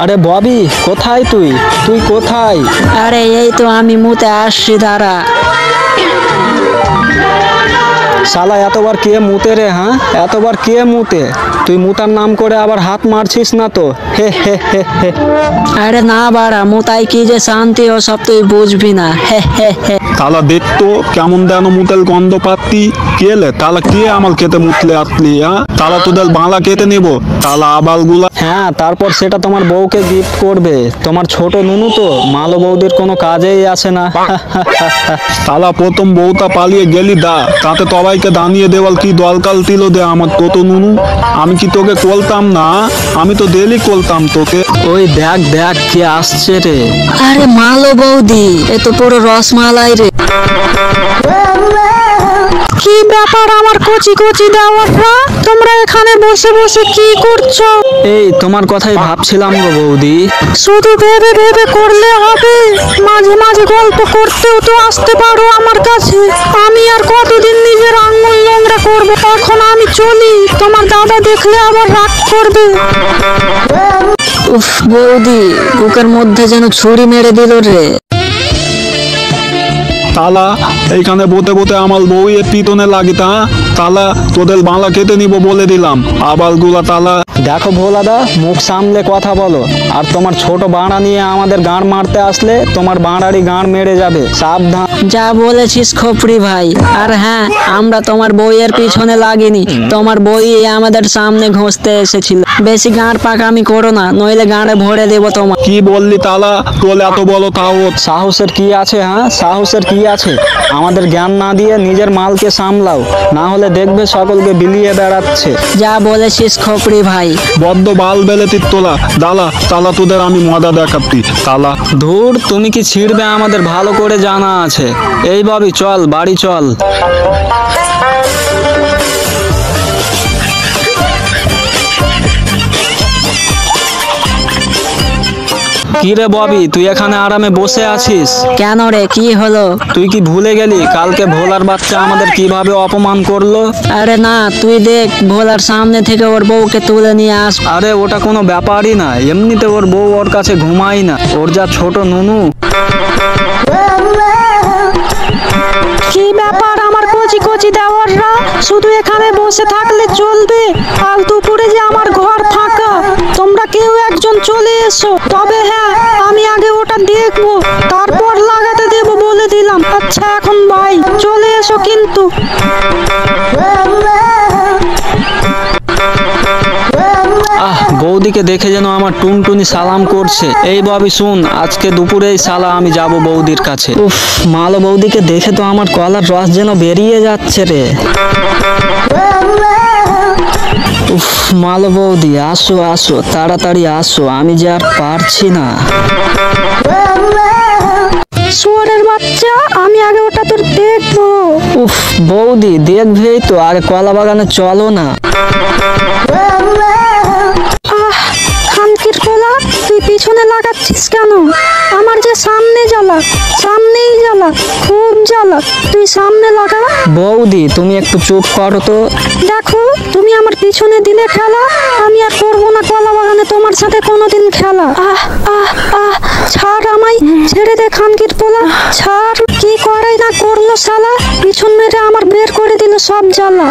আরে ববি, কোথায় তুই? তুই কোথায়? আরে এই তো আমি মুতে আসছি, দাঁড়া। শালা এতবার কে মুতে রে? হ্যাঁ, এতবার কে মুতে? তুই মুতার নাম করে আবার হাত মারছিস না তো? হে হে হে হে। আরে না বাড়া, মুতাই কি যে শান্তি ও সব তুই বুঝবি না। হে হে হে। তালা দেখতো কেমন দেন মুতেল গন্ধ পাত্তি কেলে তালা কে আমার খেতে মুতলে আসলি? হ্যাঁ, তালা তোদের বাংলা কেটে নেব তালা আবাল গুলা। হ্যাঁ, তারপর সেটা তোমার বউকে গিফট করবে। তোমার ছোট নুনু তো মালো বৌদির কোনো কাজেই আসে না। তালা প্রথম বউটা পালিয়ে গেলি দা, তাতে সবাইকে দাঁড়িয়ে দেওয়াল কি দলকাল দিল দে আমার ছোট নুনু। আমি কি তোকে বলতাম না? আমি তো ডেলি বলতাম তোকে। ওই দেখ দেখ কে আসছে রে। আরে মালো বৌদি, এ তো পুরো রসমালাই রে। কি ব্যাপার আমার কচি কচি দেওয়াররা, তোমরা এখানে বসে বসে কি করছো? এই তোমার কথাই ভাবছিলাম গো বৌদি। শুধু ভেবে ভেবে করলে হবে, মাঝে মাঝে গল্প করতেও তো আসতে পারো আমার কাছে। আমি আর কতদিন নিজের আঙ্গুল নোংরা করবো? এখন আমি চলি, তোমার দাদা দেখলে আবার রাগ করবে। উফ বৌদি, বুকের মধ্যে যেন ছুরি মেরে দিল রে। তালা এইখানে বোতে বোতে আমার বউয়ের পিতনে লাগিতা। তালা তোদের বাংলা কেটে নিব বলে দিলাম আবাল গুলা। তালা দেখো ভোলাদা, মুখ সামলে কথা বলো। আর তোমার ছোট বাঁড়া নিয়ে আমাদের গাঁড় মারতে আসলে তোমার বাঁড়ারই গাঁড় মেরে যাবে, সাবধান। যা বলেছিস খোপড়ি ভাই। আর হ্যাঁ, আমরা তোমার বইয়ের পিছনে লাগিনি, তোমার বই আমাদের সামনে ঘষতে এসেছিল। বেশি গাঁড় পাকামি করো না, নইলে গাঁড়ে ভরে দেবো তোমার। কি বললি তালা? তোর এত বলো তাও? সাহসের কি আছে? হ্যাঁ, সাহসের কি আছে? আমাদের জ্ঞান না দিয়ে নিজের মালকে সামলাও, না হলে দেখবে সকলকে বিলিয়ে বেড়াচ্ছে। যা বলেছিস খোপড়ি ভাই। বদ্ধ বাল বেলেতির তোলা। দালা তালা তোদের আমি মজা দেখাচ্ছি। তালা ধুর, তুমি কি ছিড়বে আমাদের ভালো করে জানা আছে। এই ববি চল, বাড়ি চল। কি রে ববি, তুই এখানে আরামে বসে আছিস? কেন রে, কি হলো? তুই কি ভুলে গেলি কালকে ভোলার বাচ্চা আমাদের কিভাবে অপমান করলো? আরে না, তুই দেখ, ভোলার সামনে থেকে ওর বউকে তুলে নিয়ে আস। আরে ওটা কোনো ব্যাপারই না, এমনিতে ওর বউ ওর কাছে ঘুমাই না, ওর যা ছোট নুনু। কি ব্যাপার আমার কচি কচি দেওয়াররা, শুধু এখানে বসে থাকলে চলবে? কাল দুপুরে যে আমার ঘর ফাঁকা, তোমরা কেউ একজন চলে এসো। তবে হ্যাঁ, আমি আগে ওটা দেখবো, তারপর লাগাতে দেবো বলে দিলাম। আচ্ছা এখন ভাই চলে এসো কিন্তু। আহ, বৌদিকে দেখে যেন আমার টুনটুনি সালাম করছে। এই ববি শুন, আজকে দুপুরেই সালা আমি যাব বৌদির কাছে। উফ, মালো বৌদিকে দেখে তো আমার গলার রস যেন বেরিয়ে যাচ্ছে রে। উফ, মালো বৌদি আসো আসো, তাড়াতাড়ি আসো, আমি যে আর পারছি না। শুয়োরের বাচ্চা, আমি আগে ওটা তোর দেখবো। উফ বৌদি, দেখবেই তো, আগে কলা বাগানে চলো না। খানকির কোলা, তুই পিছনে লাগাচ্ছিস কেন? আমার যে সামনে জ্বালা, সামনেই জ্বালা, খুব জ্বালা, তুই সামনে লাগা। বৌদি তুমি একটু চুপ করো তো। দেখো, তুমি আমার পিছনে দিলে খেলা, আমি আর করবো না কলা বাগানে তোমার সাথে কোনোদিন খেলা। আহ আহ আহ, ছাড় আমায়, ছেড়ে দে খানকির পোলা, ছাড়। কি করে না করলো শালা, পিছন মেরে আমার বের করে দিল সব জ্বালা।